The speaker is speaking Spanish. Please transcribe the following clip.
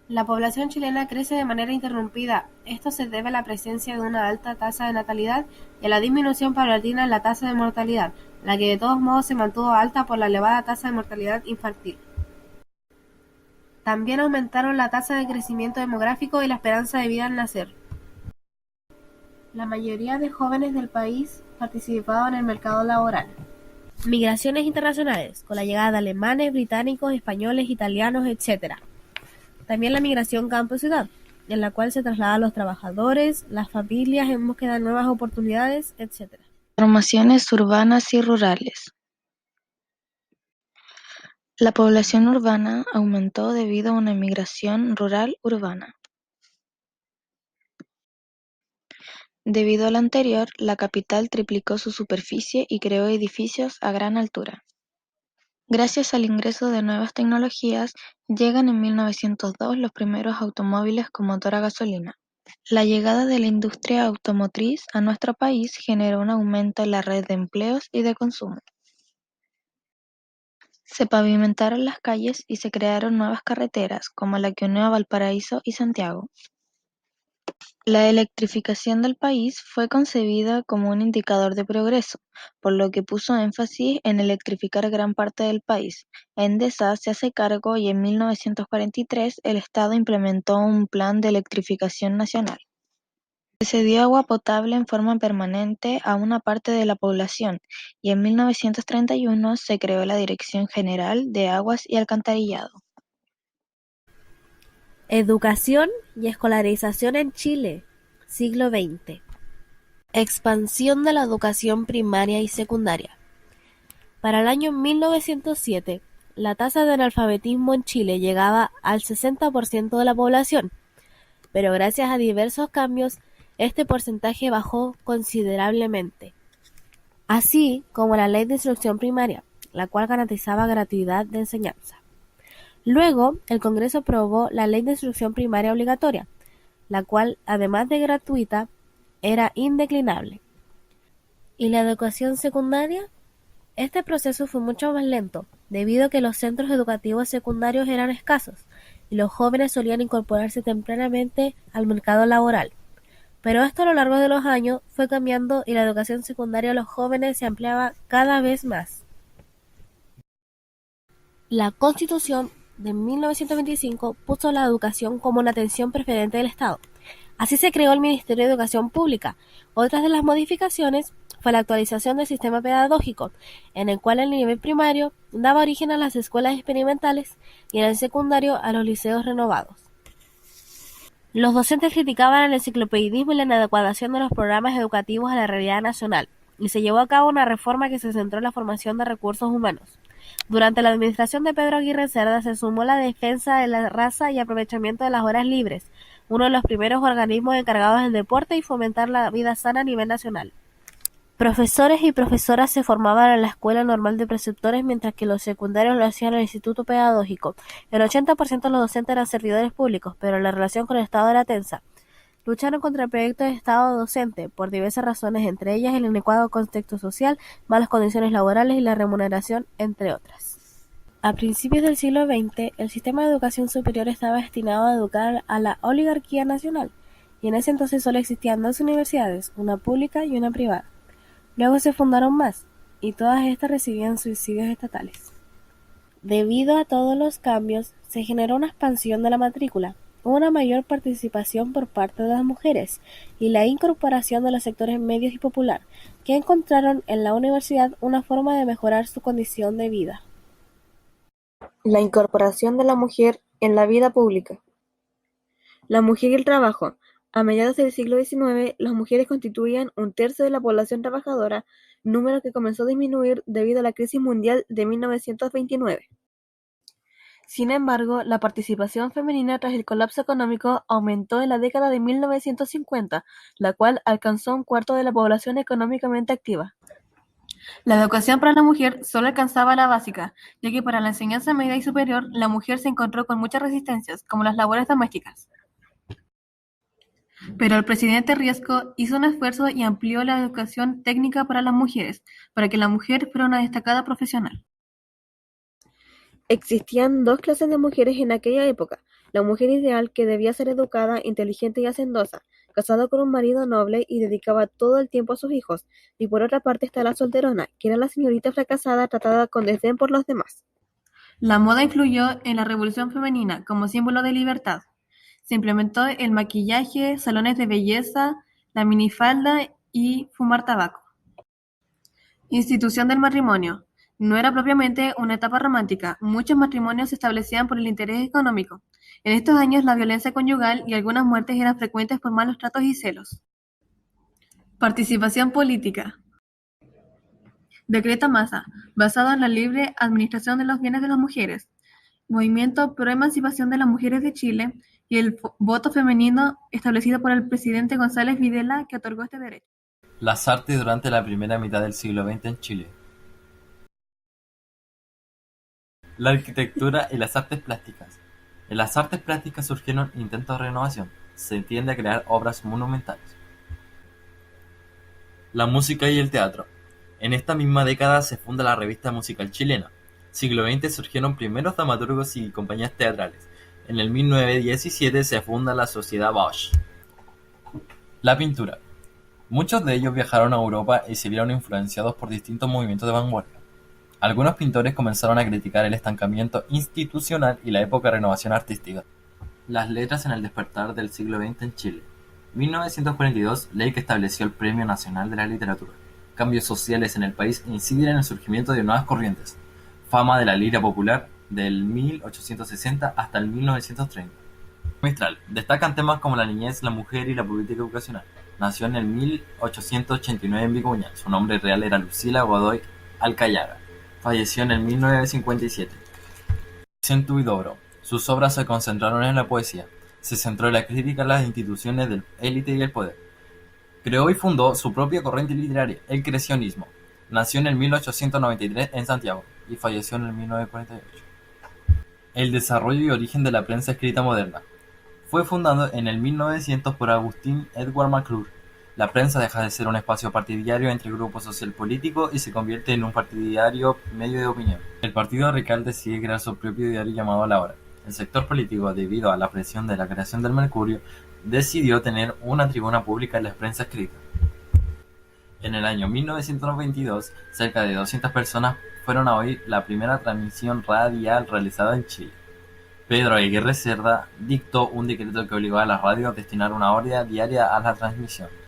La población chilena crece de manera interrumpida. Esto se debe a la presencia de una alta tasa de natalidad y a la disminución paulatina en la tasa de mortalidad, la que de todos modos se mantuvo alta por la elevada tasa de mortalidad infantil. También aumentaron la tasa de crecimiento demográfico y la esperanza de vida al nacer. La mayoría de jóvenes del país participaban en el mercado laboral. Migraciones internacionales, con la llegada de alemanes, británicos, españoles, italianos, etc. También la migración campo-ciudad, en la cual se trasladan los trabajadores, las familias en búsqueda de nuevas oportunidades, etc. Transformaciones urbanas y rurales. La población urbana aumentó debido a una migración rural-urbana. Debido a lo anterior, la capital triplicó su superficie y creó edificios a gran altura. Gracias al ingreso de nuevas tecnologías, llegan en 1902 los primeros automóviles con motor a gasolina. La llegada de la industria automotriz a nuestro país generó un aumento en la red de empleos y de consumo. Se pavimentaron las calles y se crearon nuevas carreteras, como la que unió a Valparaíso y Santiago. La electrificación del país fue concebida como un indicador de progreso, por lo que puso énfasis en electrificar gran parte del país. Endesa se hace cargo y en 1943 el Estado implementó un plan de electrificación nacional. Se dio agua potable en forma permanente a una parte de la población y en 1931 se creó la Dirección General de Aguas y Alcantarillado. Educación y escolarización en Chile, siglo XX. Expansión de la educación primaria y secundaria. Para el año 1907, la tasa de analfabetismo en Chile llegaba al 60% de la población, pero gracias a diversos cambios, este porcentaje bajó considerablemente. Así como la Ley de Instrucción Primaria, la cual garantizaba gratuidad de enseñanza. Luego, el Congreso aprobó la Ley de Instrucción Primaria Obligatoria, la cual, además de gratuita, era indeclinable. ¿Y la educación secundaria? Este proceso fue mucho más lento, debido a que los centros educativos secundarios eran escasos, y los jóvenes solían incorporarse tempranamente al mercado laboral. Pero esto a lo largo de los años fue cambiando y la educación secundaria a los jóvenes se ampliaba cada vez más. La Constitución de 1925 puso la educación como una atención preferente del Estado. Así se creó el Ministerio de Educación Pública. Otras de las modificaciones fue la actualización del sistema pedagógico, en el cual el nivel primario daba origen a las escuelas experimentales y en el secundario a los liceos renovados. Los docentes criticaban el enciclopedismo y la inadecuación de los programas educativos a la realidad nacional, y se llevó a cabo una reforma que se centró en la formación de recursos humanos. Durante la administración de Pedro Aguirre Cerda se sumó la defensa de la raza y aprovechamiento de las horas libres, uno de los primeros organismos encargados del deporte y fomentar la vida sana a nivel nacional. Profesores y profesoras se formaban en la Escuela Normal de Preceptores, mientras que los secundarios lo hacían en el Instituto Pedagógico. El 80% de los docentes eran servidores públicos, pero la relación con el Estado era tensa. Lucharon contra el proyecto de Estado docente, por diversas razones, entre ellas el inadecuado contexto social, malas condiciones laborales y la remuneración, entre otras. A principios del siglo XX, el sistema de educación superior estaba destinado a educar a la oligarquía nacional, y en ese entonces solo existían dos universidades, una pública y una privada. Luego se fundaron más, y todas estas recibían subsidios estatales. Debido a todos los cambios, se generó una expansión de la matrícula, una mayor participación por parte de las mujeres y la incorporación de los sectores medios y popular, que encontraron en la universidad una forma de mejorar su condición de vida. La incorporación de la mujer en la vida pública. La mujer y el trabajo. A mediados del siglo XIX, las mujeres constituían un tercio de la población trabajadora, número que comenzó a disminuir debido a la crisis mundial de 1929. Sin embargo, la participación femenina tras el colapso económico aumentó en la década de 1950, la cual alcanzó un cuarto de la población económicamente activa. La educación para la mujer solo alcanzaba la básica, ya que para la enseñanza media y superior la mujer se encontró con muchas resistencias, como las labores domésticas. Pero el presidente Riesco hizo un esfuerzo y amplió la educación técnica para las mujeres, para que la mujer fuera una destacada profesional. Existían dos clases de mujeres en aquella época, la mujer ideal que debía ser educada, inteligente y hacendosa, casada con un marido noble y dedicaba todo el tiempo a sus hijos. Y por otra parte está la solterona, que era la señorita fracasada tratada con desdén por los demás. La moda influyó en la revolución femenina como símbolo de libertad. Se implementó el maquillaje, salones de belleza, la minifalda y fumar tabaco. Institución del matrimonio. No era propiamente una etapa romántica. Muchos matrimonios se establecían por el interés económico. En estos años la violencia conyugal y algunas muertes eran frecuentes por malos tratos y celos. Participación política. Decreto Massa, basado en la libre administración de los bienes de las mujeres. Movimiento pro emancipación de las mujeres de Chile y el voto femenino establecido por el presidente González Videla, que otorgó este derecho. Las artes durante la primera mitad del siglo XX en Chile. La arquitectura y las artes plásticas. En las artes plásticas surgieron intentos de renovación. Se tiende a crear obras monumentales. La música y el teatro. En esta misma década se funda la revista musical chilena. Siglo XX surgieron primeros dramaturgos y compañías teatrales. En el 1917 se funda la Sociedad Bosch. La pintura. Muchos de ellos viajaron a Europa y se vieron influenciados por distintos movimientos de vanguardia. Algunos pintores comenzaron a criticar el estancamiento institucional y la época de renovación artística. Las letras en el despertar del siglo XX en Chile. 1942, ley que estableció el Premio Nacional de la Literatura. Cambios sociales en el país inciden en el surgimiento de nuevas corrientes. Fama de la lira popular del 1860 hasta el 1930. Mistral. Destacan temas como la niñez, la mujer y la política educacional. Nació en el 1889 en Vicuña. Su nombre real era Lucila Godoy Alcayaga. Falleció en el 1957. Vicente Huidobro. Sus obras se concentraron en la poesía. Se centró en la crítica a las instituciones del élite y el poder. Creó y fundó su propia corriente literaria, el creacionismo. Nació en el 1893 en Santiago y falleció en el 1948. El desarrollo y origen de la prensa escrita moderna. Fue fundado en el 1900 por Agustín Edward McClure. La prensa deja de ser un espacio partidario entre grupos social-políticos y se convierte en un partidario medio de opinión. El Partido Radical decide crear su propio diario llamado La Hora. El sector político, debido a la presión de la creación del Mercurio, decidió tener una tribuna pública en la prensa escrita. En el año 1922, cerca de 200 personas fueron a oír la primera transmisión radial realizada en Chile. Pedro Aguirre Cerda dictó un decreto que obligó a las radios a destinar una hora diaria a la transmisión.